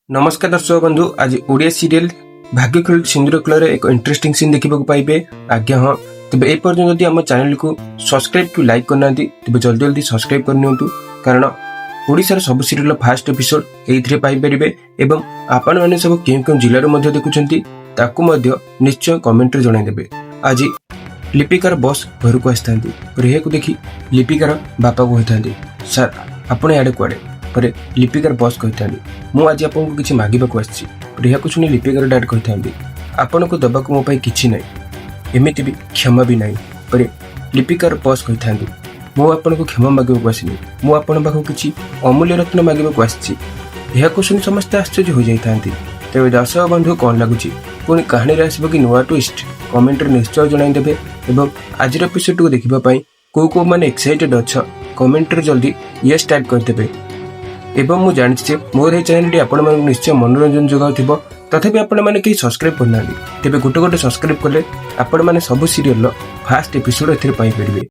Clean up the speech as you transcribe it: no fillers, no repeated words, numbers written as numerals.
नमस्कार दर्शक बंधु आज ओडिया सीरियल भाग्य खेलुची सिंदूर खेल एक इंटरेस्टिंग सीन देखा पाइबे। आज्ञा हाँ तेज एपर्यंत आम चैनल को सब्सक्राइब की लाइक करना तेज जल्दी जल्दी सब्सक्राइब करनी कारण ओडिशार सब सीरियल फास्ट एपिसोड ये पाइपर एवं आपण मैंने सब क्यों क्यों जिले देखुं निश्चय कमेंट जनईदे। आज लिपिकार बस घर को आसता को देखी लिपिकार बापा को होता सर आपण आड़े कुआड़े पर लिपिकार बस कही मुझे आज आपको किसी मांगवाक आसी शुणी लिपिकार डाड कही आपण को दबाक मो कि ना एमती भी क्षमा भी ना पर लिपिकार बस कही मुझे क्षमा मांगवाक आसनी मुझे किसी अमूल्य रत्न मांगवाक आसी शुणी समस्ते आश्चर्य हो जाती। तेज दर्शक बंधु कौन लगुच पुणी कहानी आसब कि नुआ ट्विस्ट कमेंट निश्चय जनईदे और आज एपिसोड को देखापी कौ मैंने एक्साइटेड अच्छा कमेंट जल्दी ये स्टार्ट करदे। एवं मुझे जानी मोर ये चैनल आपण निश्चय मनोरंजन जगाऊ तथापि आपण मैंने कहीं सब्सक्राइब करना तेज गोटे गोटे सब्सक्राइब कले आपण मैंने सब सीरियल फास्ट एपिसोड ए पाइपर।